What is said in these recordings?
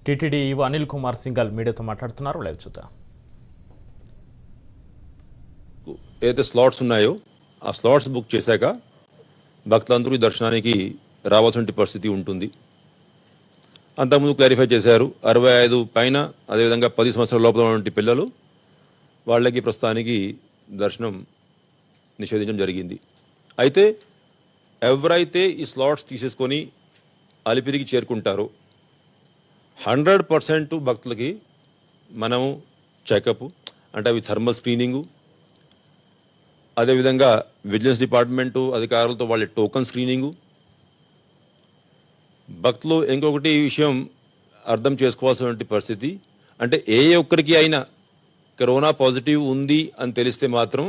TTD EO Anil Kumar Singhal మీడియాతో మాట్లాడుతున్నారు. Live చూద్దాం. ఏదైతే స్లాట్స్ ఉన్నాయో ఆ స్లాట్స్ బుక్ చేశాక భక్తులందరూ దర్శనానికి రావాల్సిన పరిస్థితి ఉంటుంది. అంతకుముందు క్లారిఫై చేశారు, 65 పైన అదేవిధంగా 10 సంవత్సరాల లోపల ఉన్నటువంటి పిల్లలు వాళ్ళకి ప్రస్తుతానికి దర్శనం నిషేధించడం జరిగింది. అయితే ఎవరైతే ఈ స్లాట్స్ తీసేసుకొని అలిపిరికి చేరుకుంటారో 100% భక్తులకి మనము చెకప్ అంటే అవి థర్మల్ స్క్రీనింగు, అదేవిధంగా విజిలెన్స్ డిపార్ట్మెంటు అధికారులతో వాళ్ళ టోకన్ స్క్రీనింగు. భక్తులు ఇంకొకటి విషయం అర్థం చేసుకోవాల్సిన పరిస్థితి, అంటే ఏ ఒక్కరికి అయినా కరోనా పాజిటివ్ ఉంది అని తెలిస్తే మాత్రం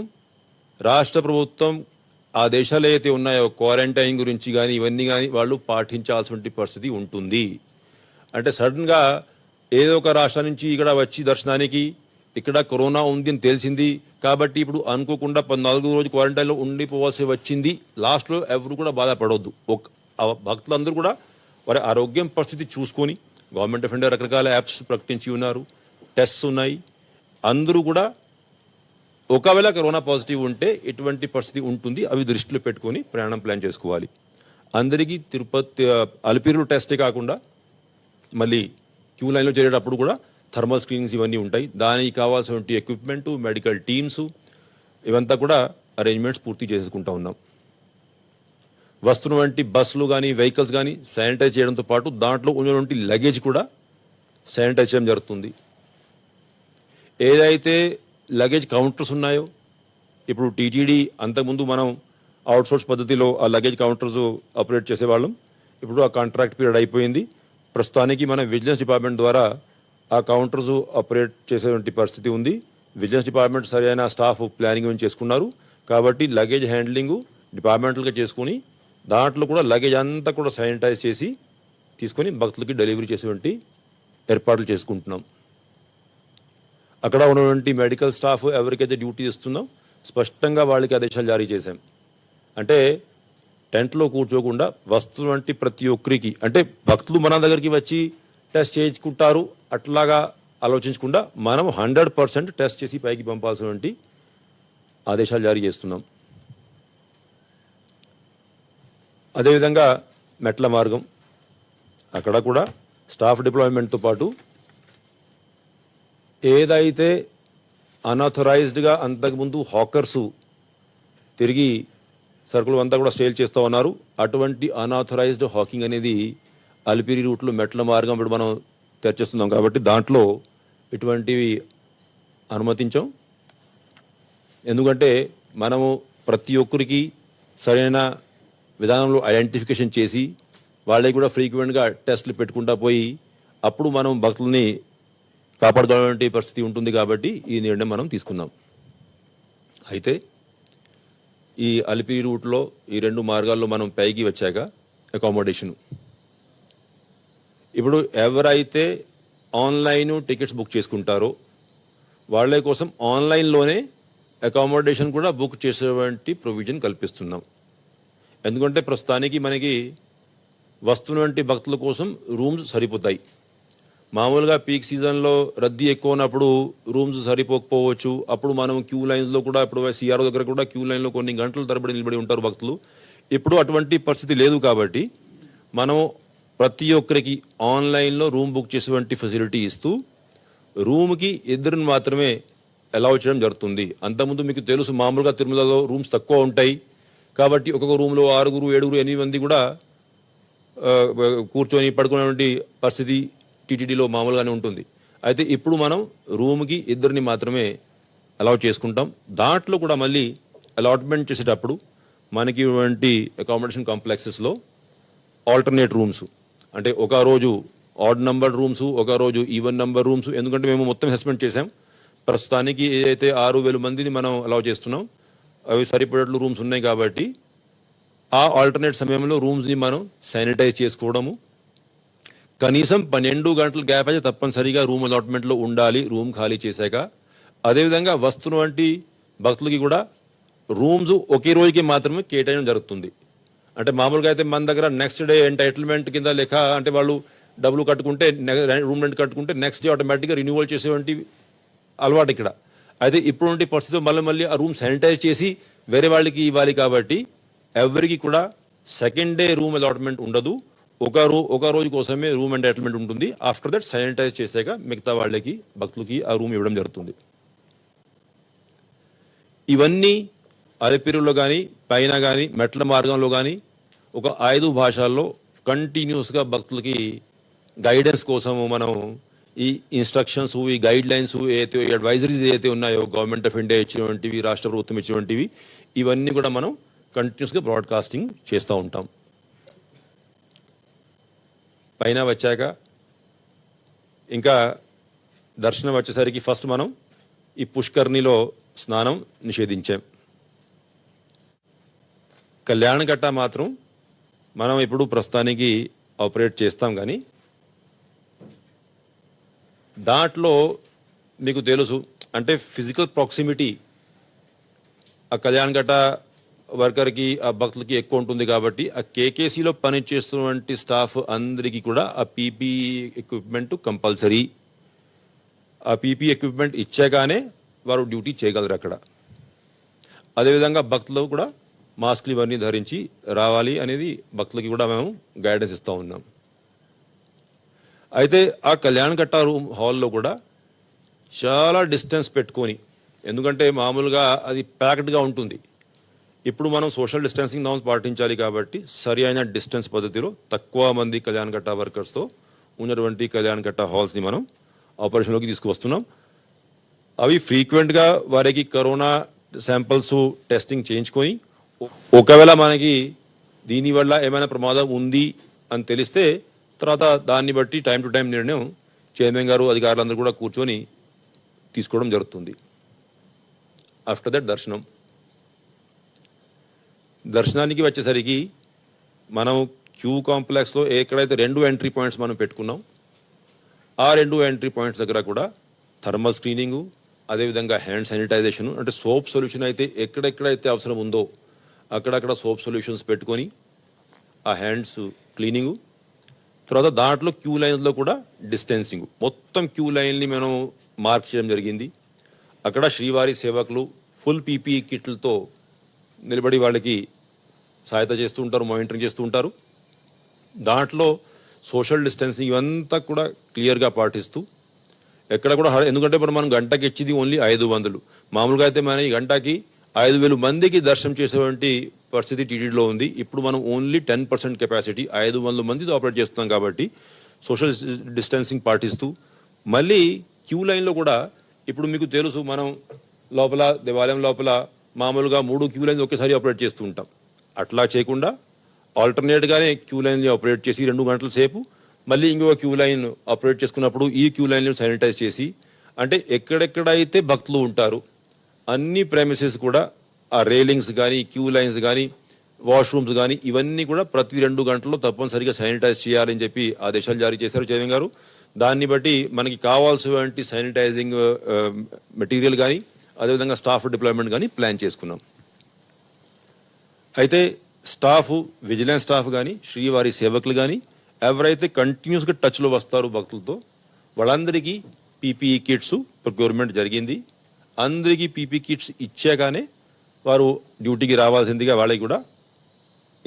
రాష్ట్ర ప్రభుత్వం ఆ దేశాలు ఏవైతే ఉన్నాయో క్వారంటైన్ గురించి కానీ ఇవన్నీ కానీ వాళ్ళు పాటించాల్సిన పరిస్థితి ఉంటుంది. అంటే సడన్గా ఏదో ఒక రాష్ట్రం నుంచి ఇక్కడ వచ్చి దర్శనానికి ఇక్కడ కరోనా ఉంది అని తెలిసింది కాబట్టి ఇప్పుడు అనుకోకుండా 14 రోజు క్వారంటైన్లో ఉండిపోవాల్సి వచ్చింది, లాస్ట్లో ఎవరు కూడా బాధపడవద్దు. భక్తులందరూ కూడా వారి ఆరోగ్యం పరిస్థితి చూసుకొని గవర్నమెంట్ ఆఫ్ ఇండియా రకరకాల యాప్స్ ప్రకటించి ఉన్నారు, టెస్ట్స్ ఉన్నాయి. అందరూ కూడా ఒకవేళ కరోనా పాజిటివ్ ఉంటే ఎటువంటి పరిస్థితి ఉంటుంది అవి దృష్టిలో పెట్టుకొని ప్రయాణం ప్లాన్ చేసుకోవాలి. అందరికీ తిరుపతి అలిపిరిలో టెస్టే కాకుండా మళ్ళీ క్యూ లైన్లో చేరేటప్పుడు కూడా థర్మల్ స్క్రీనింగ్స్ ఇవన్నీ ఉంటాయి. దానికి కావాల్సిన ఎక్విప్మెంటు, మెడికల్ టీమ్స్ ఇవంతా కూడా అరేంజ్మెంట్స్ పూర్తి చేసుకుంటూ ఉన్నాం. వస్తున్నటువంటి బస్సులు కానీ వెహికల్స్ కానీ శానిటైజ్ చేయడంతో పాటు దాంట్లో ఉన్నటువంటి లగేజ్ కూడా శానిటైజ్ చేయడం జరుగుతుంది. ఏదైతే లగేజ్ కౌంటర్స్ ఉన్నాయో ఇప్పుడు టీటీడీ అంతకుముందు మనం అవుట్సోర్స్ పద్ధతిలో ఆ లగేజ్ కౌంటర్స్ ఆపరేట్ చేసేవాళ్ళం. ఇప్పుడు ఆ కాంట్రాక్ట్ పీరియడ్ అయిపోయింది. ప్రస్తుతానికి మన విజిలెన్స్ డిపార్ట్మెంట్ ద్వారా ఆ కౌంటర్స్ ఆపరేట్ చేసేటువంటి పరిస్థితి ఉంది. విజిలెన్స్ డిపార్ట్మెంట్ సరైన స్టాఫ్ ప్లానింగ్ చేసుకున్నారు కాబట్టి లగేజ్ హ్యాండ్లింగ్ డిపార్ట్మెంటల్గా చేసుకుని దాంట్లో కూడా లగేజ్ అంతా కూడా శానిటైజ్ చేసి తీసుకొని భక్తులకి డెలివరీ చేసేటువంటి ఏర్పాట్లు చేసుకుంటున్నాం. అక్కడ ఉన్నటువంటి మెడికల్ స్టాఫ్ ఎవరికైతే డ్యూటీ ఇస్తుందో స్పష్టంగా వాళ్ళకి ఆదేశాలు జారీ చేశాం. అంటే టెంట్లో కూర్చోకుండా వస్తున్నటువంటి ప్రతి ఒక్కరికి, అంటే భక్తులు మన దగ్గరికి వచ్చి టెస్ట్ చేయించుకుంటారు అట్లాగా ఆలోచించకుండా మనం 100% టెస్ట్ చేసి పైకి పంపాల్సినటువంటి ఆదేశాలు జారీ చేస్తున్నాం. అదేవిధంగా మెట్ల మార్గం అక్కడ కూడా స్టాఫ్ డిప్లాయ్మెంట్తో పాటు ఏదైతే అన్ఆథరైజ్డ్గా అంతకుముందు హాకర్సు తిరిగి సరుకులు అంతా కూడా సేల్ చేస్తూ ఉన్నారు, అటువంటి అన్ఆథరైజ్డ్ హాకింగ్ అనేది అలిపిరి రూట్లో మెట్ల మార్గం ఇప్పుడు మనం తెరిచేస్తున్నాం కాబట్టి దాంట్లో ఇటువంటివి అనుమతించాం. ఎందుకంటే మనము ప్రతి ఒక్కరికి సరైన విధానంలో ఐడెంటిఫికేషన్ చేసి వాళ్ళకి కూడా ఫ్రీక్వెంట్గా టెస్టులు పెట్టుకుంటా పోయి అప్పుడు మనం భక్తుల్ని కాపాడుకోవాలంటే పరిస్థితి ఉంటుంది కాబట్టి ఈ నిర్ణయం మనం తీసుకున్నాం. అయితే ఈ అలిపిరి రూట్లో ఈ 2 మార్గాల్లో మనం పైకి వచ్చాక అకామిడేషను ఇప్పుడు ఎవరైతే ఆన్లైన్ టికెట్స్ బుక్ చేసుకుంటారో వాళ్ళ కోసం ఆన్లైన్లోనే అకామిడేషన్ కూడా బుక్ చేసేటువంటి ప్రొవిజన్ కల్పిస్తున్నాం. ఎందుకంటే ప్రస్తుతానికి మనకి వస్తున్నటువంటి భక్తుల కోసం రూమ్స్ సరిపోతాయి. మామూలుగా పీక్ సీజన్లో రద్దీ ఎక్కువ ఉన్నప్పుడు రూమ్స్ సరిపోకపోవచ్చు, అప్పుడు మనం క్యూ లైన్స్లో కూడా ఇప్పుడు సిఆర్ఓ దగ్గర కూడా క్యూ లైన్లో కొన్ని గంటల తరబడి నిలబడి ఉంటారు భక్తులు. ఇప్పుడు అటువంటి పరిస్థితి లేదు కాబట్టి మనం ప్రతి ఒక్కరికి ఆన్లైన్లో రూమ్ బుక్ చేసేటువంటి ఫెసిలిటీ ఇస్తూ రూమ్కి 2 మాత్రమే అలౌ చేయడం జరుగుతుంది. అంతకుముందు మీకు తెలుసు మామూలుగా తిరుమలలో రూమ్స్ తక్కువ ఉంటాయి కాబట్టి ఒక్కొక్క రూమ్లో 6, 7, 8 మంది కూడా కూర్చొని పడుకునేటువంటి పరిస్థితి టీటీడీలో మామూలుగానే ఉంటుంది. అయితే ఇప్పుడు మనం రూమ్కి 2 మాత్రమే అలౌ చేసుకుంటాం. దాంట్లో కూడా మళ్ళీ అలాట్మెంట్ చేసేటప్పుడు మనకి ఇటువంటి అకామిడేషన్ కాంప్లెక్సెస్లో ఆల్టర్నేట్ రూమ్స్, అంటే ఒక రోజు ఆడ్ నెంబర్ రూమ్స్, ఒక రోజు ఈవెన్ నెంబర్ రూమ్స్. ఎందుకంటే మేము మొత్తం అసెస్మెంట్ చేసాం, ప్రస్తుతానికి ఏదైతే 6,000 మందిని మనం అలౌ చేస్తున్నాం అవి సరిపడేట్లు రూమ్స్ ఉన్నాయి కాబట్టి ఆ ఆల్టర్నేట్ సమయంలో రూమ్స్ని మనం శానిటైజ్ చేసుకోవడము, కనీసం 12 గంటల గ్యాప్ అయితే తప్పనిసరిగా రూమ్ అలాట్మెంట్లో ఉండాలి రూమ్ ఖాళీ చేశాక. అదేవిధంగా వస్తున్నటువంటి భక్తులకి కూడా రూమ్స్ ఒకే రోజుకి మాత్రమే కేటాయించడం జరుగుతుంది. అంటే మామూలుగా అయితే మన దగ్గర నెక్స్ట్ డే ఎంటైటిల్మెంట్ కింద లెక్క, అంటే వాళ్ళు డబ్బులు కట్టుకుంటే రూమ్ రెంట్ కట్టుకుంటే నెక్స్ట్ డే ఆటోమేటిక్గా రిన్యూవల్ చేసేటువంటి అలవాటు ఇక్కడ. అయితే ఇప్పుడుంటి పరిస్థితిలో మళ్ళీ ఆ రూమ్ శానిటైజ్ చేసి వేరే వాళ్ళకి ఇవ్వాలి కాబట్టి ఎవరికి కూడా సెకండ్ డే రూమ్ అలాట్మెంట్ ఉండదు. ఒక రోజు కోసమే రూమ్ ఎంటైటిల్మెంట్ ఉంటుంది. ఆఫ్టర్ దట్ శానిటైజ్ చేసాక మిగతా వాళ్ళకి భక్తులకి ఆ రూమ్ ఇవ్వడం జరుగుతుంది. ఇవన్నీ అలిపిరిలో కానీ పైన కానీ మెట్ల మార్గంలో కానీ ఒక 5 భాషల్లో కంటిన్యూస్గా భక్తులకి గైడెన్స్ కోసము మనం ఈ ఇన్స్ట్రక్షన్స్, ఈ గైడ్ లైన్స్ ఏదైతే అడ్వైజరీస్ ఏదైతే ఉన్నాయో గవర్నమెంట్ ఆఫ్ ఇండియా ఇచ్చినటువంటివి, రాష్ట్ర ప్రభుత్వం ఇచ్చినటువంటివి, ఇవన్నీ కూడా మనం కంటిన్యూస్గా బ్రాడ్కాస్టింగ్ చేస్తూ ఉంటాం. పైన వచ్చాక ఇంకా దర్శనం వచ్చేసరికి ఫస్ట్ మనం ఈ పుష్కర్ణిలో స్నానం నిషేధించాం. కళ్యాణకట్ట మాత్రం మనం ఇప్పుడు ప్రస్తుతానికి ఆపరేట్ చేస్తాం. కానీ దాంట్లో మీకు తెలుసు అంటే ఫిజికల్ ప్రాక్సిమిటీ ఆ కళ్యాణకట్ట వర్కర్కి ఆ భక్తులకి ఎక్కువ ఉంటుంది కాబట్టి ఆ కేకేసీలో పనిచేస్తున్నటువంటి స్టాఫ్ అందరికీ కూడా ఆ పీపీఈ ఎక్విప్మెంట్ కంపల్సరీ. ఆ పీపీ ఎక్విప్మెంట్ ఇచ్చాగానే వారు డ్యూటీ చేయగలరు అక్కడ. అదేవిధంగా భక్తులు కూడా మాస్క్లు ఇవన్నీ ధరించి రావాలి అనేది భక్తులకి కూడా మేము గైడెన్స్ ఇస్తూ ఉన్నాం. అయితే ఆ కళ్యాణకట్ట రూమ్ హాల్లో కూడా చాలా డిస్టెన్స్ పెట్టుకొని, ఎందుకంటే మామూలుగా అది ప్యాక్డ్గా ఉంటుంది. ఇప్పుడు మనం సోషల్ డిస్టెన్సింగ్ నామ్స్ పాటించాలి కాబట్టి సరి అయిన డిస్టెన్స్ పద్ధతిలో తక్కువ మంది కళ్యాణకట్ట వర్కర్స్తో ఉన్నటువంటి కళ్యాణకట్ట హాల్స్ని మనం ఆపరేషన్లోకి తీసుకువస్తున్నాం. అవి ఫ్రీక్వెంట్గా వారికి కరోనా శాంపిల్స్ టెస్టింగ్ చేయించుకొని ఒకవేళ మనకి దీనివల్ల ఏమైనా ప్రమాదం ఉంది అని తెలిస్తే తర్వాత దాన్ని బట్టి టైం టు టైం నిర్ణయం చైర్మన్ గారు అధికారులందరూ కూడా కూర్చొని తీసుకోవడం జరుగుతుంది. ఆఫ్టర్ దట్ దర్శనానికి వచ్చేసరికి మనం క్యూ కాంప్లెక్స్లో ఎక్కడైతే 2 ఎంట్రీ పాయింట్స్ మనం పెట్టుకున్నాం ఆ 2 ఎంట్రీ పాయింట్స్ దగ్గర కూడా థర్మల్ స్క్రీనింగు, అదేవిధంగా హ్యాండ్ శానిటైజేషన్, అంటే సోప్ సొల్యూషన్ అయితే ఎక్కడెక్కడైతే అవసరం ఉందో అక్కడక్కడ సోప్ సొల్యూషన్స్ పెట్టుకొని ఆ హ్యాండ్స్ క్లీనింగు, తర్వాత దాంట్లో క్యూ లైన్స్లో కూడా డిస్టెన్సింగ్, మొత్తం క్యూ లైన్ని మనం మార్క్ చేయడం జరిగింది. అక్కడ శ్రీవారి సేవకులు ఫుల్ పీపీ కిట్లతో నిలబడి వాళ్ళకి సహాయత చేస్తూ ఉంటారు, మానిటరింగ్ చేస్తూ ఉంటారు. దాంట్లో సోషల్ డిస్టెన్సింగ్ ఇవంతా కూడా క్లియర్గా పాటిస్తూ ఎక్కడ కూడా ఎందుకంటే ఇప్పుడు మనం గంటకి ఇచ్చింది ఓన్లీ 500. మామూలుగా అయితే మన ఈ గంటకి 5,000 మందికి దర్శనం చేసేటువంటి పరిస్థితి టీటీడీలో ఉంది. ఇప్పుడు మనం ఓన్లీ 10% కెపాసిటీ 500 మందితో ఆపరేట్ చేస్తున్నాం కాబట్టి సోషల్ డిస్టెన్సింగ్ పాటిస్తూ మళ్ళీ క్యూ లైన్లో కూడా ఇప్పుడు మీకు తెలుసు మనం లోపల దేవాలయం లోపల మామూలుగా 3 క్యూ లైన్స్ ఒకేసారి ఆపరేట్ చేస్తూ ఉంటాం. అట్లా చేయకుండా ఆల్టర్నేట్గానే క్యూ లైన్ని ఆపరేట్ చేసి 2 గంటల సేపు మళ్ళీ ఇంకొక క్యూ లైన్ ఆపరేట్ చేసుకున్నప్పుడు ఈ క్యూ లైన్లు శానిటైజ్ చేసి, అంటే ఎక్కడెక్కడైతే భక్తులు ఉంటారు అన్ని ప్రెమిసెస్ కూడా ఆ రైలింగ్స్ కానీ క్యూ లైన్స్ కానీ వాష్రూమ్స్ కానీ ఇవన్నీ కూడా ప్రతి 2 గంటల్లో తప్పనిసరిగా శానిటైజ్ చేయాలని చెప్పి ఆదేశాలు జారీ చేశారు చైర్మన్ గారు. దాన్ని బట్టి మనకి కావాల్సినటువంటి శానిటైజింగ్ మెటీరియల్ కానీ అదేవిధంగా స్టాఫ్ డిప్లాయ్మెంట్ కానీ ప్లాన్ చేసుకున్నాం. అయితే స్టాఫ్, విజిలెన్స్ స్టాఫ్ కానీ శ్రీవారి సేవకులు కానీ ఎవరైతే కంటిన్యూస్గా టచ్లో వస్తారో భక్తులతో వాళ్ళందరికీ పీపీఈ కిట్స్ ప్రొక్యూర్మెంట్ జరిగింది. అందరికీ పీపీ కిట్స్ ఇచ్చాగానే వారు డ్యూటీకి రావాల్సిందిగా వాళ్ళకి కూడా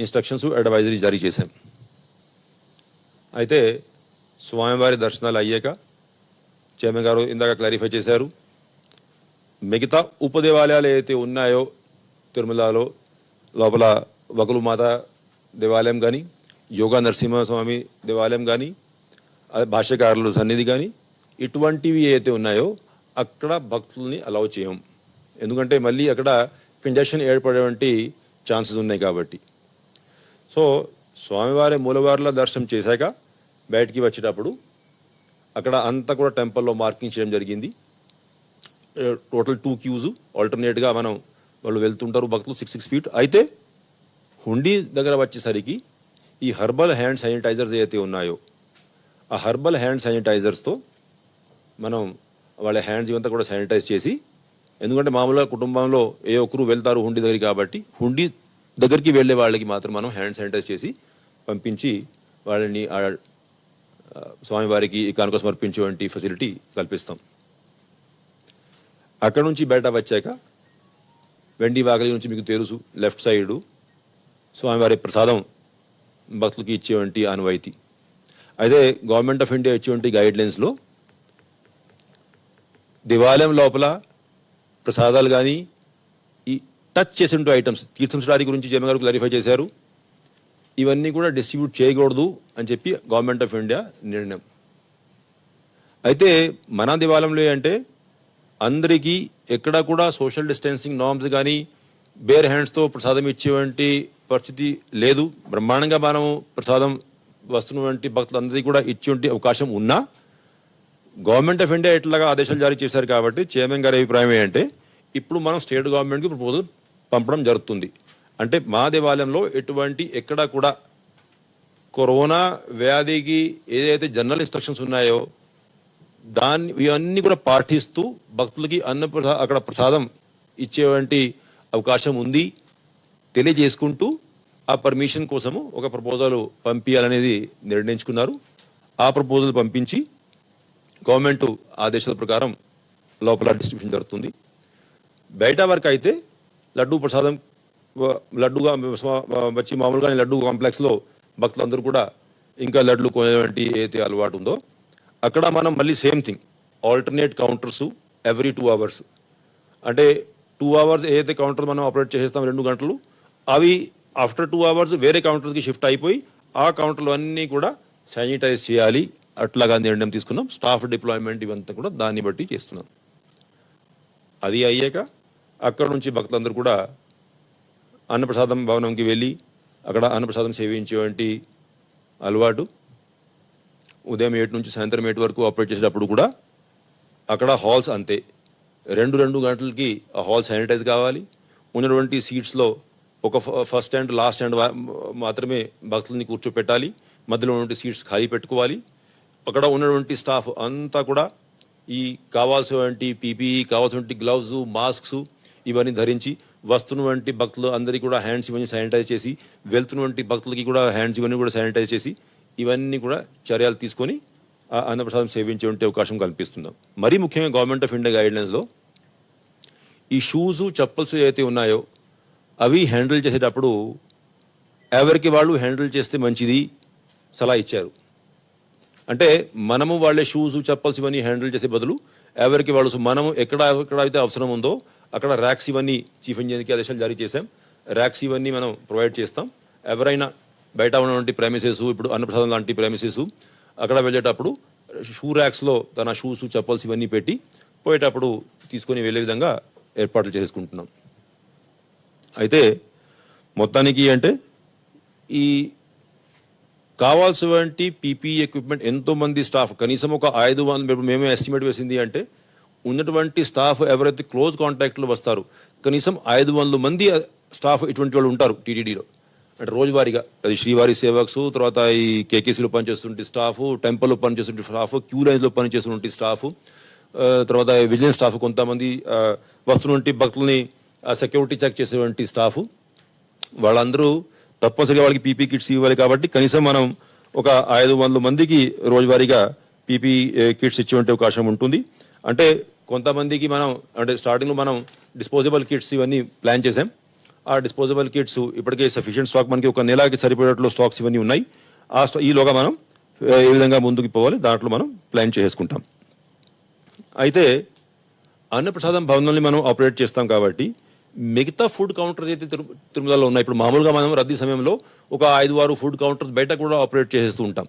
ఇన్స్ట్రక్షన్స్, అడ్వైజరీ జారీ చేశాం. అయితే స్వామివారి దర్శనాలు అయ్యాక చైర్మన్ గారు ఇందాక క్లారిఫై చేశారు, మిగతా ఉపదేవాలయాలు ఏవైతే ఉన్నాయో తిరుమలలో లోపల వకులుమాత దేవాలయం కానీ, యోగా నరసింహస్వామి దేవాలయం కానీ, భాష్యకారుల సన్నిధి కానీ ఇటువంటివి ఏవైతే ఉన్నాయో అక్కడ భక్తుల్ని అలౌ చేయం. ఎందుకంటే మళ్ళీ అక్కడ కంజెషన్ ఏర్పడేటువంటి ఛాన్సెస్ ఉన్నాయి కాబట్టి. సో స్వామివారి మూలవారిలో దర్శనం చేశాక బయటికి వచ్చేటప్పుడు అక్కడ అంతా కూడా టెంపుల్లో మార్కింగ్ చేయడం జరిగింది. టోటల్ 2 క్యూస్ ఆల్టర్నేట్గా వాళ్ళు వెళ్తుంటారు భక్తులు 6 ఫీట్. అయితే హుండీ దగ్గర వచ్చేసరికి ఈ హర్బల్ హ్యాండ్ శానిటైజర్స్ ఏవైతే ఉన్నాయో ఆ హర్బల్ హ్యాండ్ శానిటైజర్స్తో మనం వాళ్ళ హ్యాండ్స్ ఇవంతా కూడా శానిటైజ్ చేసి, ఎందుకంటే మామూలుగా కుటుంబంలో ఏ ఒక్కరు వెళ్తారు హుండీ దగ్గరికి కాబట్టి హుండీ దగ్గరికి వెళ్ళే వాళ్ళకి మాత్రం మనం హ్యాండ్ శానిటైజ్ చేసి పంపించి వాళ్ళని స్వామివారికి ఈ కానుక సమర్పించేటువంటి ఫెసిలిటీ కల్పిస్తాం. అక్కడ నుంచి బయట వచ్చాక వెండి వాకలి నుంచి మీకు తెలుసు లెఫ్ట్ సైడు స్వామివారి ప్రసాదం భక్తులకి ఇచ్చేవంటి ఆనవాయితీ. అయితే గవర్నమెంట్ ఆఫ్ ఇండియా ఇచ్చేవంటి గైడ్లైన్స్లో దేవాలయం లోపల ప్రసాదాలు కానీ ఈ టచ్ చేసినట్టు ఐటమ్స్ తీర్థంశడారి గురించి జగన్ గారు క్లారిఫై చేశారు. ఇవన్నీ కూడా డిస్ట్రిబ్యూట్ చేయకూడదు అని చెప్పి గవర్నమెంట్ ఆఫ్ ఇండియా నిర్ణయం. అయితే మన దేవాలయంలో అంటే అందరికీ ఎక్కడా కూడా సోషల్ డిస్టెన్సింగ్ నార్మ్స్ కానీ బేర్ హ్యాండ్స్తో ప్రసాదం ఇచ్చేవంటి పరిస్థితి లేదు. బ్రహ్మాండంగా మనము ప్రసాదం వస్తున్నటువంటి భక్తులందరికీ కూడా ఇచ్చేటువంటి అవకాశం ఉన్నా గవర్నమెంట్ ఆఫ్ ఇండియా ఇట్లాగా ఆదేశాలు జారీ చేశారు కాబట్టి చైర్మన్ గారి అభిప్రాయం ఏంటంటే ఇప్పుడు మనం స్టేట్ గవర్నమెంట్కి ప్రపోజల్ పంపడం జరుగుతుంది. అంటే మా దేవాలయంలో ఎక్కడా కూడా కరోనా వ్యాధికి ఏదైతే జనరల్ ఇన్స్ట్రక్షన్స్ ఉన్నాయో ఇవన్నీ కూడా పాటిస్తూ భక్తులకి అక్కడ ప్రసాదం ఇచ్చేటువంటి అవకాశం ఉంది తెలియజేసుకుంటూ ఆ పర్మిషన్ కోసము ఒక ప్రపోజల్ పంపించాలనేది నిర్ణయించుకున్నారు. ఆ ప్రపోజల్ పంపించి గవర్నమెంట్ ఆదేశాల ప్రకారం లోపల డిస్ట్రిబ్యూషన్ జరుగుతుంది. బయట వరకు అయితే లడ్డూ ప్రసాదం లడ్డుగా వచ్చి మామూలుగా లడ్డూ కాంప్లెక్స్లో భక్తులందరూ కూడా ఇంకా లడ్లు కొనేటువంటి ఏదైతే అలవాటు ఉందో అక్కడ మనం మళ్ళీ same thing alternate counters every 2 hours. అంటే 2 hours ఏదైతే కౌంటర్ మనం ఆపరేట్ చేసేస్తాం 2 గంటలు అవి ఆఫ్టర్ 2 hours వేరే కౌంటర్కి షిఫ్ట్ అయిపోయి ఆ కౌంటర్లు అన్నీ కూడా శానిటైజ్ చేయాలి. అట్లాగా నిర్ణయం తీసుకున్నాం. స్టాఫ్ డిప్లాయ్మెంట్ ఇవంతా కూడా దాన్ని బట్టి చేస్తున్నాం. అది అయ్యాక అక్కడ నుంచి భక్తులందరూ కూడా అన్నప్రసాదం భవనంకి వెళ్ళి అక్కడ అన్నప్రసాదం సేవించేటువంటి అలవాటు ఉదయం 7 నుంచి సాయంత్రం 8 వరకు ఆపరేట్ చేసేటప్పుడు కూడా అక్కడ హాల్స్ అంతే 2 గంటలకి ఆ హాల్ శానిటైజ్ కావాలి. ఉన్నటువంటి సీట్స్లో ఒక ఫస్ట్ స్టాండ్ లాస్ట్ స్టాండ్ మాత్రమే భక్తులని కూర్చోపెట్టాలి. మధ్యలో ఉన్నటువంటి సీట్స్ ఖాళీ పెట్టుకోవాలి. అక్కడ ఉన్నటువంటి స్టాఫ్ అంతా కూడా ఈ కావాల్సినటువంటి పీపీఈ కావాల్సినటువంటి గ్లౌజ్ మాస్క్స్ ఇవన్నీ ధరించి వస్తున్నటువంటి భక్తులు అందరికీ కూడా హ్యాండ్స్ ఇవన్నీ శానిటైజ్ చేసి వెళ్తున్నటువంటి భక్తులకి కూడా హ్యాండ్స్ ఇవన్నీ కూడా శానిటైజ్ చేసి ఇవన్నీ కూడా చర్యలు తీసుకొని ఆ అన్నప్రసాదం సేవించేటువంటి అవకాశం కల్పిస్తున్నాం. మరీ ముఖ్యంగా గవర్నమెంట్ ఆఫ్ ఇండియా గైడ్లైన్స్లో ఈ షూస్ చెప్పల్స్ ఏవైతే ఉన్నాయో అవి హ్యాండిల్ చేసేటప్పుడు ఎవరికి వాళ్ళు హ్యాండిల్ చేస్తే మంచిది సలహా ఇచ్చారు. అంటే మనము వాళ్ళే షూస్ చెప్పల్స్ ఇవన్నీ హ్యాండిల్ చేసే బదులు ఎవరికి వాళ్ళు మనము ఎక్కడైతే అవసరం ఉందో అక్కడ ర్యాక్స్ ఇవన్నీ చీఫ్ ఇంజనీర్కి ఆదేశాలు జారీ చేశాం. ర్యాక్స్ ఇవన్నీ మనం ప్రొవైడ్ చేస్తాం. ఎవరైనా బయట ఉన్నటువంటి ప్రెమిసెస్ ఇప్పుడు అన్నప్రసాదం లాంటి ప్రెమిసెస్ అక్కడ వెళ్ళేటప్పుడు షూ ర్యాక్స్లో తన షూస్ చెప్పల్స్ ఇవన్నీ పెట్టి పోయేటప్పుడు తీసుకొని వెళ్ళే విధంగా ఏర్పాట్లు చేసుకుంటున్నాం. అయితే మొత్తానికి అంటే ఈ కావాల్సినటువంటి పీపీఈ ఎక్విప్మెంట్ ఎంతోమంది స్టాఫ్ కనీసం ఒక 500 మేమే ఎస్టిమేట్ వేసింది అంటే ఉన్నటువంటి స్టాఫ్ ఎవరైతే క్లోజ్ కాంటాక్ట్లో వస్తారో కనీసం 500 మంది స్టాఫ్ ఇటువంటి వాళ్ళు ఉంటారు టీటీడీలో. అంటే రోజువారీగా అది శ్రీవారి సేవక్స్ తర్వాత ఈ కేకేసీలో పనిచేస్తుంటే స్టాఫ్ టెంపుల్లో పనిచేస్తుంటే స్టాఫ్ క్యూ లైన్స్లో పనిచేస్తుంటే స్టాఫ్ తర్వాత విజిలెన్స్ స్టాఫ్ కొంతమంది వస్తున్నటువంటి భక్తుల్ని సెక్యూరిటీ చెక్ చేసేటువంటి స్టాఫ్ వాళ్ళందరూ తప్పనిసరిగా వాళ్ళకి పీపీ కిట్స్ ఇవ్వాలి. కాబట్టి కనీసం మనం ఒక 500 మందికి రోజువారీగా పీపీ కిట్స్ ఇచ్చేటువంటి అవకాశం ఉంటుంది. అంటే కొంతమందికి మనం అంటే స్టార్టింగ్లో మనం డిస్పోజబుల్ కిట్స్ ఇవన్నీ ప్లాన్ చేసాం. ఆ డిస్పోజబుల్ కిట్స్ ఇప్పటికే సఫిషియెంట్ స్టాక్ మనకి ఒక నెలకి సరిపోయేట్లో స్టాక్స్ ఇవన్నీ ఉన్నాయి. ఈలోగా మనం ఏ విధంగా ముందుకు పోవాలి దాంట్లో మనం ప్లాన్ చేసుకుంటాం. అయితే అన్నప్రసాదం భవనాన్ని మనం ఆపరేట్ చేస్తాం కాబట్టి మిగతా ఫుడ్ కౌంటర్స్ అయితే తిరుమలలో ఉన్నాయి. ఇప్పుడు మామూలుగా మనం రద్దీ సమయంలో ఒక 5-6 ఫుడ్ కౌంటర్స్ బయట కూడా ఆపరేట్ చేసేస్తూ ఉంటాం.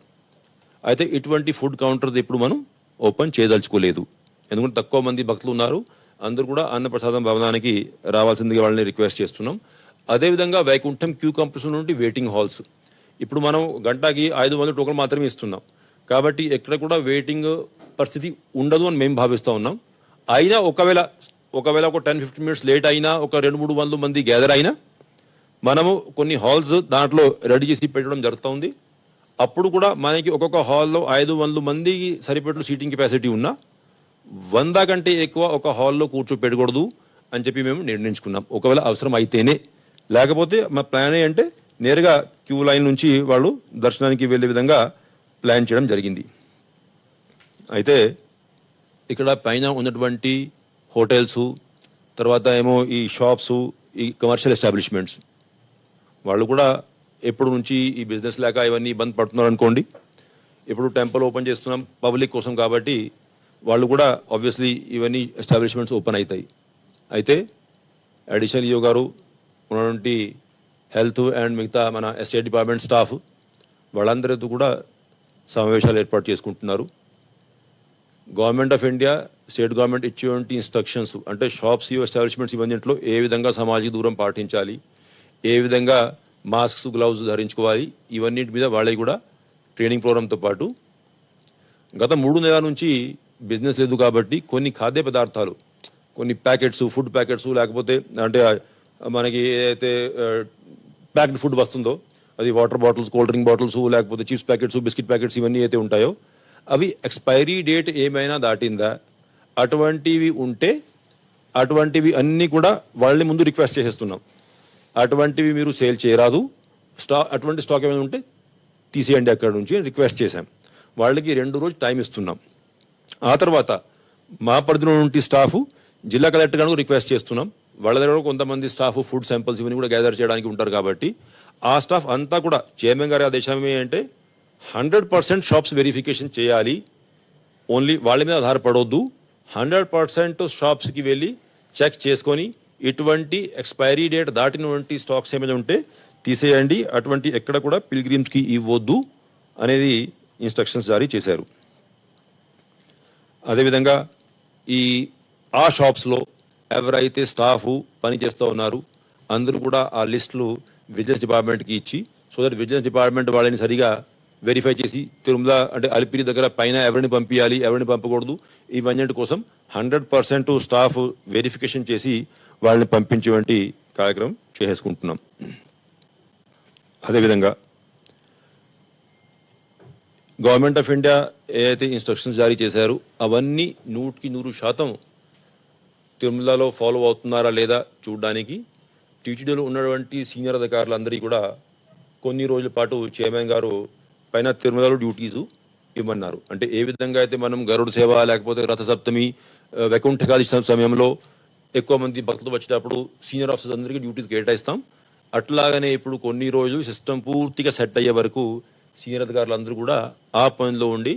అయితే ఇటువంటి ఫుడ్ కౌంటర్స్ ఇప్పుడు మనం ఓపెన్ చేయదలుచుకోలేదు. ఎందుకంటే తక్కువ మంది భక్తులు ఉన్నారు. అందరూ కూడా అన్నప్రసాదం భవనానికి రావాల్సిందిగా వాళ్ళని రిక్వెస్ట్ చేస్తున్నాం. అదేవిధంగా వైకుంఠం క్యూ కాంప్లెక్స్ నుండి వెయిటింగ్ హాల్స్ ఇప్పుడు మనం గంటకి 500 టోకన్లు మాత్రమే ఇస్తున్నాం. కాబట్టి ఎక్కడ కూడా వెయిటింగ్ పరిస్థితి ఉండదు అని మేము భావిస్తూ ఉన్నాం. అయినా ఒకవేళ ఒక 10-15 minutes లేట్ అయినా ఒక 200-300 మంది గ్యాదర్ అయినా మనము కొన్ని హాల్స్ దాంట్లో రెడీ చేసి పెట్టడం జరుగుతుంది. అప్పుడు కూడా మనకి ఒక్కొక్క హాల్లో 500 మందికి సరిపడే సీటింగ్ కెపాసిటీ ఉన్నా 100 కంటే ఎక్కువ ఒక హాల్లో కూర్చోపెట్టకూడదు అని చెప్పి మేము నిర్ణయించుకున్నాం. ఒకవేళ అవసరం అయితేనే, లేకపోతే మా ప్లాన్ ఏంటంటే నేరుగా క్యూ లైన్ నుంచి వాళ్ళు దర్శనానికి వెళ్ళే విధంగా ప్లాన్ చేయడం జరిగింది. అయితే ఇక్కడ పైన ఉన్నటువంటి హోటల్స్, తర్వాత ఏమో ఈ షాప్స్, ఈ కమర్షియల్ ఎస్టాబ్లిష్మెంట్స్ వాళ్ళు కూడా ఎప్పుడు నుంచి ఈ బిజినెస్ లేక ఇవన్నీ ఇబ్బంది పడుతున్నారు అనుకోండి. ఇప్పుడు టెంపుల్ ఓపెన్ చేస్తున్నాం పబ్లిక్ కోసం కాబట్టి వాళ్ళు కూడా ఆబ్వియస్లీ ఇవన్నీ ఎస్టాబ్లిష్మెంట్స్ ఓపెన్ అవుతాయి. అయితే అడిషనల్ ఈఓ గారు ఉన్నటువంటి హెల్త్ అండ్ మిగతా మన ఎస్టేట్ డిపార్ట్మెంట్ స్టాఫ్ వాళ్ళందరితో కూడా సమావేశాలు ఏర్పాటు చేసుకుంటున్నారు. Government of India, state government ఇచ్చేటువంటి ఇన్స్ట్రక్షన్స్ అంటే షాప్స్, ఎస్టాబ్లిష్మెంట్స్ ఇవన్నింటిలో ఏ విధంగా సామాజిక దూరం పాటించాలి, ఏ విధంగా మాస్క్స్, గ్లౌజ్ ధరించుకోవాలి, ఇవన్నిటి మీద వాళ్ళకి కూడా ట్రైనింగ్ ప్రోగ్రామ్తో పాటు గత 3 నెలల నుంచి బిజినెస్ లేదు కాబట్టి కొన్ని ఖాద్య పదార్థాలు, కొన్ని ప్యాకెట్స్, ఫుడ్ ప్యాకెట్స్, లేకపోతే అంటే మనకి ఏదైతే ప్యాక్డ్ ఫుడ్ వస్తుందో అది water bottles, cold drink bottles, లేకపోతే చిప్స్ ప్యాకెట్స్, బిస్కెట్ ప్యాకెట్స్ ఇవన్నీ అయితే ఉంటాయో అవి ఎక్స్పైరీ డేట్ ఏమైనా దాటిందా, అటువంటివి ఉంటే అటువంటివి అన్నీ కూడా వాళ్ళని ముందు రిక్వెస్ట్ చేసేస్తున్నాం. అటువంటివి మీరు సేల్ చేయరాదు, అటువంటి స్టాక్ ఏమైనా ఉంటే తీసేయండి అక్కడ నుంచి రిక్వెస్ట్ చేశాం. వాళ్ళకి 2 రోజులు టైం ఇస్తున్నాం. ఆ తర్వాత మా పరిధిలో నుండి స్టాఫ్ జిల్లా కలెక్టర్ గారు రిక్వెస్ట్ చేస్తున్నాం. వాళ్ళ దగ్గర కొంతమంది స్టాఫ్ ఫుడ్ శాంపిల్స్ ఇవన్నీ కూడా గ్యాదర్ చేయడానికి ఉంటారు కాబట్టి ఆ స్టాఫ్ అంతా కూడా చైర్మన్ గారి ఆదేశం ఏంటంటే 100% షాప్స్ వెరిఫికేషన్ చేయాలి. ఓన్లీ వాళ్ళ మీద ఆధారపడవద్దు. 100% షాప్స్కి వెళ్ళి చెక్ చేసుకొని ఇటువంటి ఎక్స్పైరీ డేట్ దాటినటువంటి స్టాక్స్ ఏమైనా ఉంటే తీసేయండి, అటువంటి ఎక్కడ కూడా పిల్గ్రిమ్స్కి ఇవ్వద్దు అనేది ఇన్స్ట్రక్షన్స్ జారీ చేశారు. అదేవిధంగా ఆ షాప్స్లో ఎవరైతే స్టాఫ్ పనిచేస్తూ ఉన్నారు అందరూ కూడా ఆ లిస్టులు విజిలెన్స్ డిపార్ట్మెంట్కి ఇచ్చి సో దట్ విజిలెన్స్ డిపార్ట్మెంట్ వాళ్ళని సరిగా వెరిఫై చేసి తిరుమల అంటే అలిపిరి దగ్గర పైన ఎవరిని పంపించాలి, ఎవరిని పంపకూడదు, ఇవన్నీ కోసం 100% స్టాఫ్ వెరిఫికేషన్ చేసి వాళ్ళని పంపించేటువంటి కార్యక్రమం చేసుకుంటున్నాం. అదేవిధంగా గవర్నమెంట్ ఆఫ్ ఇండియా ఏదైతే ఇన్స్ట్రక్షన్స్ జారీ చేశారో అవన్నీ 100% తిరుమలలో ఫాలో అవుతున్నారా లేదా చూడడానికి టీటీడీలో ఉన్నటువంటి సీనియర్ అధికారులందరికీ కూడా కొన్ని రోజుల పాటు చైర్మన్ గారు పైన తిరుమలలో డ్యూటీస్ ఇవ్వమన్నారు. అంటే ఏ విధంగా అయితే మనం గరుడ సేవ, లేకపోతే రథసప్తమి, వైకుంఠ ఏకాదశి సమయంలో ఎక్కువ మంది భక్తులు వచ్చేటప్పుడు సీనియర్ ఆఫీసర్స్ అందరికీ డ్యూటీస్ కేటాయిస్తాం, అట్లాగనే ఇప్పుడు కొన్ని రోజులు సిస్టమ్ పూర్తిగా సెట్ అయ్యే వరకు సీనియర్ అధికారులు అందరూ కూడా ఆ పనిలో ఉండి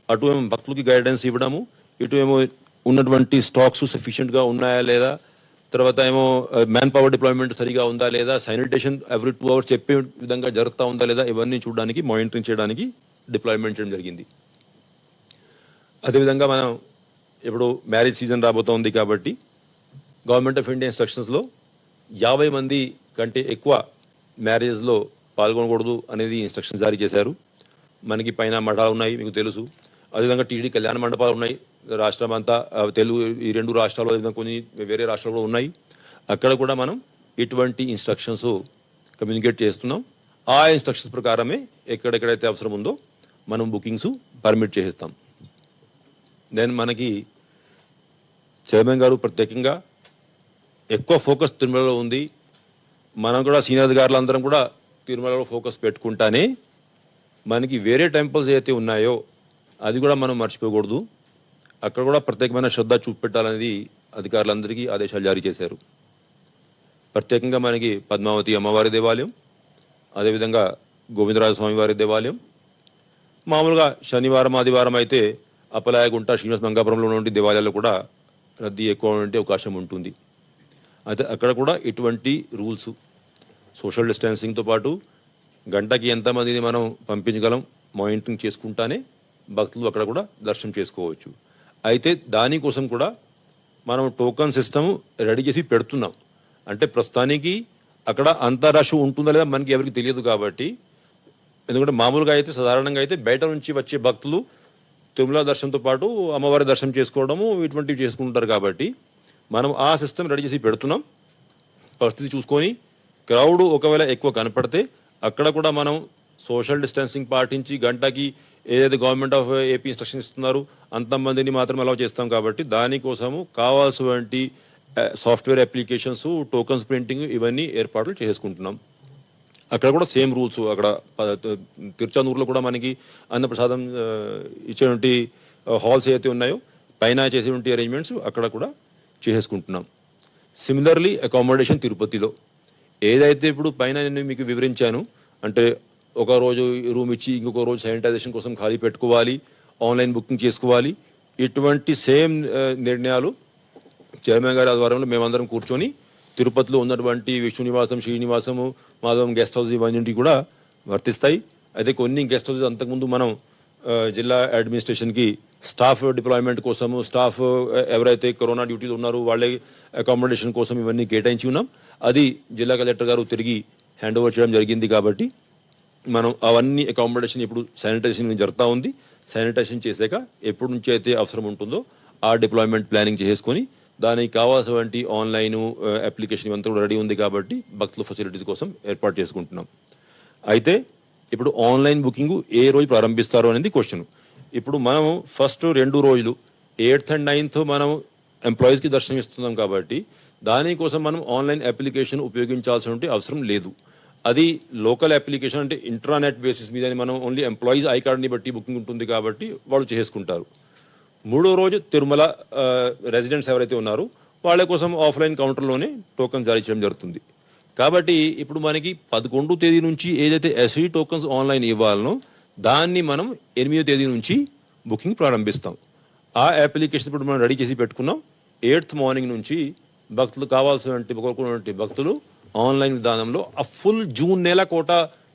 అటు ఏమో భక్తులకి గైడెన్స్ ఇవ్వడము, ఇటు ఏమో ఉన్నటువంటి స్టాక్స్ సఫిషియెంట్గా ఉన్నాయా లేదా, తర్వాత ఏమో మ్యాన్ పవర్ డిప్లాయ్మెంట్ సరిగా ఉందా లేదా, శానిటేషన్ ఎవ్రీ 2 hours చెప్పే విధంగా జరుగుతూ ఉందా లేదా, ఇవన్నీ చూడడానికి, మానిటరింగ్ చేయడానికి డిప్లాయ్మెంట్ చేయడం జరిగింది. అదేవిధంగా మనం ఇప్పుడు మ్యారేజ్ సీజన్ రాబోతోంది కాబట్టి గవర్నమెంట్ ఆఫ్ ఇండియా ఇన్స్ట్రక్షన్స్లో 50 మంది కంటే ఎక్కువ మ్యారేజ్లో పాల్గొనకూడదు అనేది ఇన్స్ట్రక్షన్స్ జారీ చేశారు. మనకి పైన మఠాలు ఉన్నాయి మీకు తెలుసు. అదేవిధంగా టీడీ కళ్యాణ మండపాలు ఉన్నాయి రాష్ట్రం అంతా, తెలుగు ఈ 2 రాష్ట్రాలు, అదేవిధంగా కొన్ని వేరే రాష్ట్రాలు కూడా ఉన్నాయి. అక్కడ కూడా మనం ఇటువంటి ఇన్స్ట్రక్షన్స్ కమ్యూనికేట్ చేస్తున్నాం. ఆ ఇన్స్ట్రక్షన్స్ ప్రకారమే ఎక్కడెక్కడైతే అవసరం ఉందో మనం బుకింగ్స్ పర్మిట్ చేసేస్తాం. దెన్ మనకి చైర్మన్ గారు ప్రత్యేకంగా ఎక్కువ ఫోకస్ తిరుమలలో ఉంది. మనం కూడా సీనియర్ అధికారులందరం కూడా తిరుమలలో ఫోకస్ పెట్టుకుంటానే మనకి వేరే టెంపుల్స్ ఏదైతే ఉన్నాయో అది కూడా మనం మర్చిపోకూడదు. అక్కడ కూడా ప్రత్యేకమైన శ్రద్ధ చూపెట్టాలనేది అధికారులందరికీ ఆదేశాలు జారీ చేశారు. ప్రత్యేకంగా మనకి పద్మావతి అమ్మవారి దేవాలయం, అదేవిధంగా గోవిందరాజ స్వామి వారి దేవాలయం, మామూలుగా శనివారం ఆదివారం అయితే అప్పలాయగుంట, శ్రీనివాస మంగాపురంలో ఉన్నటువంటి దేవాలయాల్లో కూడా రద్దీ ఎక్కువ ఉండే అవకాశం ఉంటుంది. అయితే అక్కడ కూడా ఇటువంటి రూల్స్, సోషల్ డిస్టెన్సింగ్తో పాటు గంటకి ఎంతమందిని మనం పంపించగలం మానిటరింగ్ చేసుకుంటానే భక్తులు అక్కడ కూడా దర్శనం చేసుకోవచ్చు. అయితే దానికోసం కూడా మనం టోకన్ సిస్టమ్ రెడీ చేసి పెడుతున్నాం. అంటే ప్రస్తుతానికి అక్కడ అంత రష్ ఉంటుందా లేదా మనకి ఎవరికి తెలియదు కాబట్టి, ఎందుకంటే మామూలుగా అయితే సాధారణంగా అయితే బయట నుంచి వచ్చే భక్తులు తిరుమల దర్శనంతో పాటు అమ్మవారి దర్శనం చేసుకోవడము ఇటువంటివి చేసుకుంటారు కాబట్టి మనం ఆ సిస్టమ్ రెడీ చేసి పెడుతున్నాం. పరిస్థితి చూసుకొని క్రౌడ్ ఒకవేళ ఎక్కువ కనపడితే అక్కడ కూడా మనం సోషల్ డిస్టెన్సింగ్ పాటించి గంటకి ఏదైతే గవర్నమెంట్ ఆఫ్ ఏపీ ఇన్స్ట్రక్షన్ ఇస్తున్నారు అంతమందిని మాత్రం అలౌ చేస్తాం కాబట్టి దానికోసము కావాల్సినటువంటి సాఫ్ట్వేర్ అప్లికేషన్స్, టోకన్స్ ప్రింటింగ్ ఇవన్నీ ఏర్పాట్లు చేసుకుంటున్నాం. అక్కడ కూడా సేమ్ రూల్స్. అక్కడ తిరుచానూరులో కూడా మనకి అన్నప్రసాదం ఇచ్చేటువంటి హాల్స్ ఏవైతే ఉన్నాయో పైన చేసేటువంటి అరేంజ్మెంట్స్ అక్కడ కూడా చేసేసుకుంటున్నాం. సిమిలర్లీ అకామిడేషన్ తిరుపతిలో ఏదైతే ఇప్పుడు పైన నేను మీకు వివరించాను, అంటే ఒక రోజు రూమ్ ఇచ్చి ఇంకొక రోజు శానిటైజేషన్ కోసం ఖాళీ పెట్టుకోవాలి, ఆన్లైన్ బుకింగ్ చేసుకోవాలి, ఇటువంటి సేమ్ నిర్ణయాలు చైర్మన్ గారి ఆధ్వర్యంలో మేమందరం కూర్చొని తిరుపతిలో ఉన్నటువంటి విష్ణు నివాసం, శ్రీనివాసము, మాధవం గెస్ట్ హౌస్ ఇవన్నీ కూడా వర్తిస్తాయి. అయితే కొన్ని గెస్ట్ హౌస్ అంతకుముందు మనం జిల్లా అడ్మినిస్ట్రేషన్కి స్టాఫ్ డిప్లాయ్మెంట్ కోసము, స్టాఫ్ ఎవరైతే కరోనా డ్యూటీలో ఉన్నారో వాళ్ళే అకామిడేషన్ కోసం ఇవన్నీ కేటాయించి ఉన్నాం. అది జిల్లా కలెక్టర్ గారు తిరిగి హ్యాండ్ ఓవర్ చేయడం జరిగింది. కాబట్టి మనం అవన్నీ అకామిడేషన్ ఇప్పుడు శానిటైజేషన్ జరుగుతూ ఉంది. శానిటైజేషన్ చేశాక ఎప్పటి నుంచి అయితే అవసరం ఉంటుందో ఆ డిప్లాయ్మెంట్ ప్లానింగ్ చేసుకొని దానికి కావాల్సినటువంటి ఆన్లైన్ అప్లికేషన్ ఇవంతా కూడా రెడీ ఉంది. కాబట్టి భక్తుల ఫెసిలిటీస్ కోసం ఏర్పాటు చేసుకుంటున్నాం. అయితే ఇప్పుడు ఆన్లైన్ బుకింగ్ ఏ రోజు ప్రారంభిస్తారు అనేది క్వశ్చన్. ఇప్పుడు మనం ఫస్ట్ 2 రోజులు 8th and 9th మనం ఎంప్లాయీస్కి దర్శనం ఇస్తున్నాం కాబట్టి దానికోసం మనం ఆన్లైన్ అప్లికేషన్ ఉపయోగించాల్సిన అవసరం లేదు. అది లోకల్ అప్లికేషన్, అంటే ఇంట్రానెట్ బేసిస్ మీద మనం ఓన్లీ ఎంప్లాయీస్ ఐ కార్డ్ని బట్టి బుకింగ్ ఉంటుంది కాబట్టి వాళ్ళు చేసుకుంటారు. 3వ రోజు తిరుమల రెసిడెంట్స్ ఎవరైతే ఉన్నారో వాళ్ళ కోసం ఆఫ్లైన్ కౌంటర్లోనే టోకన్ జారీ చేయడం జరుగుతుంది. కాబట్టి ఇప్పుడు మనకి 11వ తేదీ నుంచి ఏదైతే ఎస్ఈ టోకన్స్ ఆన్లైన్ ఇవ్వాలనో దాన్ని మనం 8వ తేదీ నుంచి బుకింగ్ ప్రారంభిస్తాం. ఆ అప్లికేషన్ ఇప్పుడు మనం రెడీ చేసి పెట్టుకున్నాం. 8th మార్నింగ్ నుంచి భక్తులు కోరుకున్నటువంటి భక్తులు ఆన్లైన్ విధానంలో ఆ ఫుల్ జూన్ నెల కోట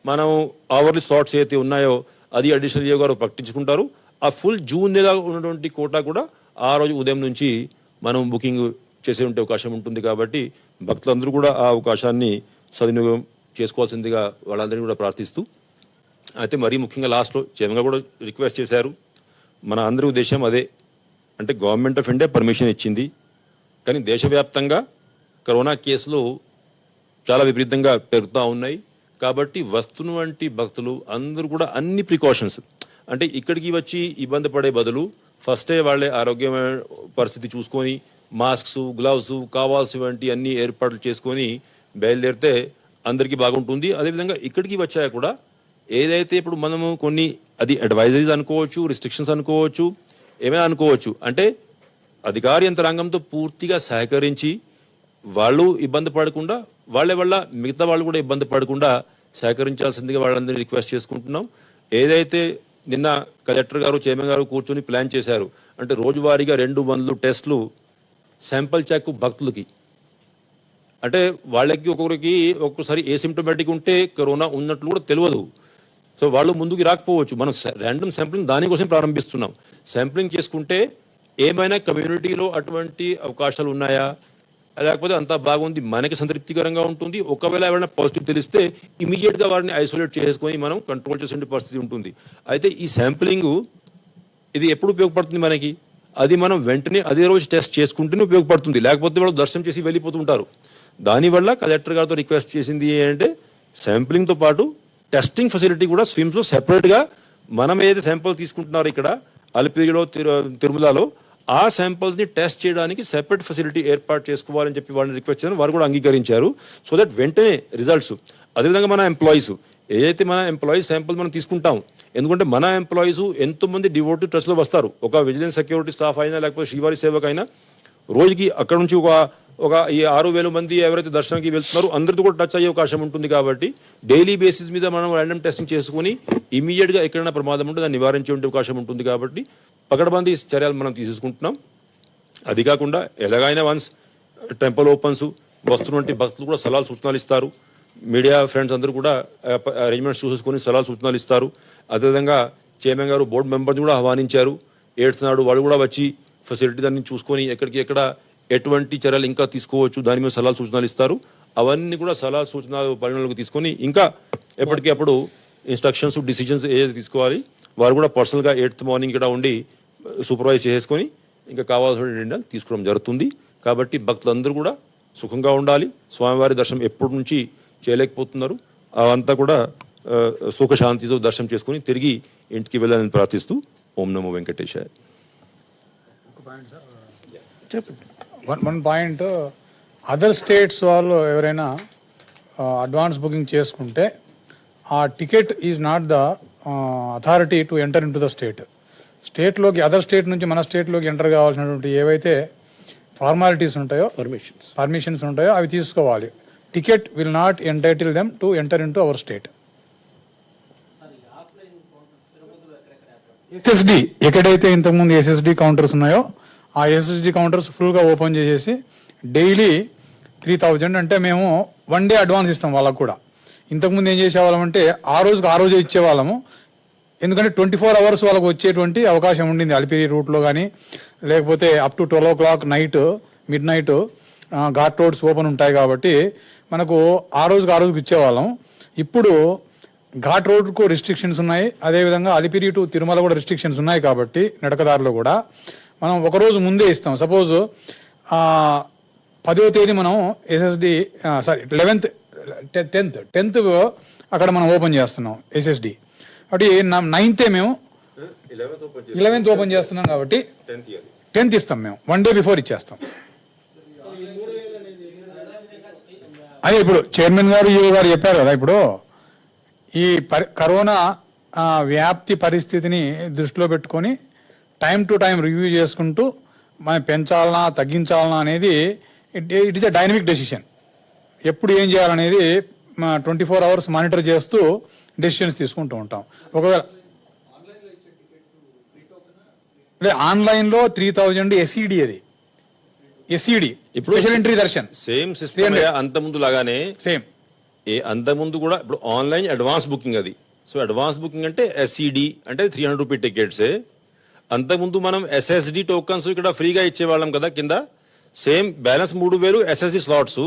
మనం అవర్లీ స్లాట్స్ ఏదైతే ఉన్నాయో అది అడిషనల్ ఏ గారు ప్రకటించుకుంటారు. ఆ ఫుల్ జూన్ నెల ఉన్నటువంటి కోటా కూడా ఆ రోజు ఉదయం నుంచి మనం బుకింగ్ చేసే అవకాశం ఉంటుంది. కాబట్టి భక్తులందరూ కూడా ఆ అవకాశాన్ని సద్వినియోగం చేసుకోవాల్సిందిగా వాళ్ళందరినీ కూడా ప్రార్థిస్తూ, అయితే మరీ ముఖ్యంగా లాస్ట్లో చైర్మన్ కూడా రిక్వెస్ట్ చేశారు. మన అందరి ఉద్దేశం అదే, అంటే గవర్నమెంట్ ఆఫ్ ఇండియా పర్మిషన్ ఇచ్చింది, కానీ దేశవ్యాప్తంగా కరోనా కేసులు చాలా విపరీతంగా పెరుగుతూ ఉన్నాయి. కాబట్టి వస్తున్నటువంటి భక్తులు అందరూ కూడా అన్ని ప్రికాషన్స్, అంటే ఇక్కడికి వచ్చి ఇబ్బంది పడే బదులు ఫస్టే వాళ్ళే ఆరోగ్యమైన పరిస్థితి చూసుకొని మాస్క్స్, గ్లవ్స్ కావాల్సినటువంటి అన్ని ఏర్పాట్లు చేసుకొని బయలుదేరితే అందరికీ బాగుంటుంది. అదేవిధంగా ఇక్కడికి వచ్చాక కూడా ఏదైతే ఇప్పుడు మనము కొన్ని అది అడ్వైజరీస్ అనుకోవచ్చు, రిస్ట్రిక్షన్స్ అనుకోవచ్చు, ఏమైనా అనుకోవచ్చు, అంటే అధికార యంత్రాంగంతో పూర్తిగా సహకరించి వాళ్ళు ఇబ్బంది పడకుండా వాళ్ళ వల్ల మిగతా వాళ్ళు కూడా ఇబ్బంది పడకుండా సహకరించాల్సిందిగా వాళ్ళందరినీ రిక్వెస్ట్ చేసుకుంటున్నాం. ఏదైతే నిన్న కలెక్టర్ గారు, చైర్మన్ గారు కూర్చొని ప్లాన్ చేశారు, అంటే రోజువారీగా 200 టెస్టులు శాంపుల్ చెక్ భక్తులకి, అంటే వాళ్ళకి ఒక్కొక్కసారి ఏసిమ్టోమేటిక్ ఉంటే కరోనా ఉన్నట్లు కూడా తెలియదు. సో వాళ్ళు ముందుకు రాకపోవచ్చు. మనం ర్యాండమ్ శాంప్లింగ్ దానికోసం ప్రారంభిస్తున్నాం. శాంప్లింగ్ చేసుకుంటే ఏమైనా కమ్యూనిటీలో అటువంటి అవకాశాలు ఉన్నాయా, లేకపోతే అంతా బాగుంది, మనకి సంతృప్తికరంగా ఉంటుంది. ఒకవేళ ఎవరైనా పాజిటివ్ తెలిస్తే ఇమీడియట్గా వారిని ఐసోలేట్ చేసుకొని మనం కంట్రోల్ చేసే పరిస్థితి ఉంటుంది. అయితే ఈ శాంప్లింగ్ ఇది ఎప్పుడు ఉపయోగపడుతుంది మనకి, అది మనం వెంటనే అదే రోజు టెస్ట్ చేసుకుంటేనే ఉపయోగపడుతుంది. లేకపోతే వాళ్ళు దర్శనం చేసి వెళ్ళిపోతుంటారు. దానివల్ల కలెక్టర్ గారితో రిక్వెస్ట్ చేసింది ఏంటంటే శాంప్లింగ్తో పాటు టెస్టింగ్ ఫెసిలిటీ కూడా స్విమ్స్లో సెపరేట్గా మనం ఏదైతే శాంపుల్ తీసుకుంటున్నారో ఇక్కడ అలిపిరిలో, తిరుమలలో ఆ శాంపుల్స్ని టెస్ట్ చేయడానికి సెపరేట్ ఫెసిలిటీ ఏర్పాటు చేసుకోవాలని చెప్పి వాళ్ళని రిక్వెస్ట్ చేశారు. వారు కూడా అంగీకరించారు. సో దట్ వెంటనే రిజల్ట్స్, అదేవిధంగా మన ఎంప్లాయీస్ ఏదైతే మన ఎంప్లాయీస్ శాంపుల్ మనం తీసుకుంటాం, ఎందుకంటే మన ఎంప్లాయీస్ ఎంతోమంది డివోటీ ట్రస్ట్లో వస్తారు. ఒక విజిలెన్స్ సెక్యూరిటీ స్టాఫ్ అయినా లేకపోతే శ్రీవారి సేవక్ అయినా రోజుకి అక్కడ నుంచి ఒక ఈ 6,000 మంది ఎవరైతే దర్శనానికి వెళ్తున్నారో అందరితో కూడా టచ్ అయ్యే అవకాశం ఉంటుంది. కాబట్టి డైలీ బేసిస్ మీద మనం ర్యాండమ్ టెస్టింగ్ చేసుకుని ఇమీడియట్గా ఎక్కడైనా ప్రమాదం ఉంటే దాన్ని నివారించే అవకాశం ఉంటుంది. కాబట్టి పకడ్బందీ చర్యలు మనం తీసుకుంటున్నాం. అది కాకుండా ఎలాగైనా వన్స్ టెంపుల్ ఓపెన్స్ వస్తున్నటువంటి భక్తులు కూడా సలహాలు సూచనలు ఇస్తారు. మీడియా ఫ్రెండ్స్ అందరూ కూడా అరేంజ్మెంట్స్ చూసుకొని సలహాలు సూచనలు ఇస్తారు. అదేవిధంగా చైర్మన్ గారు బోర్డు మెంబర్స్ కూడా ఆహ్వానించారు. 8th నాడు వాళ్ళు కూడా వచ్చి ఫెసిలిటీ దాన్ని చూసుకొని ఎక్కడ ఎటువంటి చర్యలు ఇంకా తీసుకోవచ్చు దాని మీద సలహాలు సూచనలు ఇస్తారు. అవన్నీ కూడా సలహా సూచనలు పరిగణలోకి తీసుకొని ఇంకా ఎప్పటికప్పుడు ఇన్స్ట్రక్షన్స్, డిసిజన్స్ ఏదైతే తీసుకోవాలి వారు కూడా పర్సనల్గా 8th మార్నింగ్ ఇక్కడ ఉండి సూపర్వైజ్ చేసుకొని ఇంకా కావాల్సిన నిర్ణయాలు తీసుకోవడం జరుగుతుంది. కాబట్టి భక్తులందరూ కూడా సుఖంగా ఉండాలి. స్వామివారి దర్శనం ఎప్పటి నుంచి చేయలేకపోతున్నారు, అవంతా కూడా సుఖశాంతితో దర్శనం చేసుకుని తిరిగి ఇంటికి వెళ్ళాలని ప్రార్థిస్తూ ఓం నమో వెంకటేశాయ. వన్ పాయింట్, అదర్ స్టేట్స్ వాళ్ళు ఎవరైనా అడ్వాన్స్ బుకింగ్ చేసుకుంటే ఆ ticket is not the authority to enter in to the స్టేట్లోకి అదర్ స్టేట్ నుంచి మన స్టేట్లోకి ఎంటర్ కావాల్సినటువంటి ఏవైతే ఫార్మాలిటీస్ ఉంటాయో పర్మిషన్స్ ఉంటాయో అవి తీసుకోవాలి. Ticket will not entitle them to enter in to our state. SSD ఎక్కడైతే ఇంతకుముందు ఎస్ఎస్డి కౌంటర్స్ ఉన్నాయో ఆ ఎస్ఎస్డి కౌంటర్స్ ఫుల్గా ఓపెన్ చేసేసి డైలీ 3,000 అంటే మేము 1 డే అడ్వాన్స్ ఇస్తాం వాళ్ళకు కూడా. ఇంతకుముందు ఏం చేసేవాళ్ళం అంటే ఆ రోజే ఇచ్చేవాళ్ళము. ఎందుకంటే 24 hours వాళ్ళకు వచ్చేటువంటి అవకాశం ఉండింది అలిపిరి రూట్లో కానీ, లేకపోతే up to 12 o'clock mid night ghat roads open ఉంటాయి కాబట్టి మనకు ఆ రోజుకి ఇచ్చేవాళ్ళం. ఇప్పుడు ఘాట్ రోడ్కు రిస్ట్రిక్షన్స్ ఉన్నాయి, అదేవిధంగా అలిపిరి టు తిరుమల కూడా రిస్ట్రిక్షన్స్ ఉన్నాయి కాబట్టి నడకదారులు కూడా మనం ఒకరోజు ముందే ఇస్తాం. సపోజ్ 10వ తేదీ మనం ఎస్ఎస్డి 10th అక్కడ మనం ఓపెన్ చేస్తున్నాం ఎస్ఎస్డి. కాబట్టి 9th మేము 11th ఓపెన్ చేస్తున్నాం కాబట్టి 10th ఇస్తాం. మేము 1 day బిఫోర్ ఇచ్చేస్తాం. అదే ఇప్పుడు చైర్మన్ గారు ఈఓ గారు చెప్పారు కదా, ఇప్పుడు ఈ కరోనా వ్యాప్తి పరిస్థితిని దృష్టిలో పెట్టుకొని టైం టు టైం రివ్యూ చేసుకుంటూ మనం పెంచాలనా తగ్గించాలనా అనేది it is a dynamic decision. ఎప్పుడు ఏం చేయాలనేది 24 hours మానిటర్ చేస్తూ డెసిషన్స్ తీసుకుంటూ ఉంటాం. ఒకవేళ ఆన్లైన్లో 3,000 ఎస్ఈడి, అది ఎస్ఈడి ఇప్పుడు special entry Darshan same system అంతకుముందు లాగానే సేమ్. అంతకుముందు కూడా ఇప్పుడు ఆన్లైన్ అడ్వాన్స్ బుకింగ్ అది. సో అడ్వాన్స్ బుకింగ్ అంటే ఎస్ఈడి అంటే 300 రూపీ టికెట్సే. అంతకుముందు మనం ఎస్ఎస్డి టోకన్స్ ఇక్కడ ఫ్రీగా ఇచ్చేవాళ్ళం కదా కింద. సేమ్ బ్యాలెన్స్ 3,000 ఎస్ఎస్డి స్లాట్స్,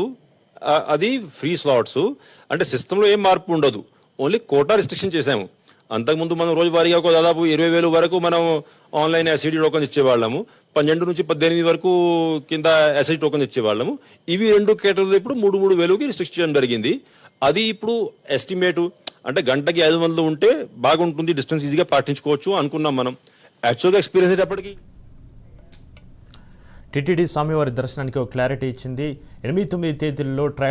అది ఫ్రీ స్లాట్స్. అంటే సిస్టంలో ఏం మార్పు ఉండదు, ఓన్లీ కోటా రిస్ట్రిక్షన్ చేశాము. అంతకుముందు మనం రోజువారీగా ఒక దాదాపు 20,000 వరకు మనం ఆన్లైన్ ఎస్ఈడి టోకన్స్ ఇచ్చేవాళ్ళము. 12 నుంచి 18 వరకు కింద ఎస్ఐడి టోకన్స్ ఇచ్చేవాళ్ళము. ఇవి 2 కేటగిరీలు ఇప్పుడు 3,000కి రిస్ట్రిక్ట్ చేయడం జరిగింది. అది ఇప్పుడు ఎస్టిమేటు అంటే గంటకి 500 ఉంటే బాగుంటుంది, డిస్టెన్స్ ఈజీగా పాటించుకోవచ్చు అనుకున్నాం మనం. యాక్చువల్గా ఎక్స్పీరియన్స్ అయ్యేటప్పటికి టీటీడీ స్వామివారి దర్శనానికి ఒక క్లారిటీ ఇచ్చింది. 8-9 తేదీల్లో ట్రయల్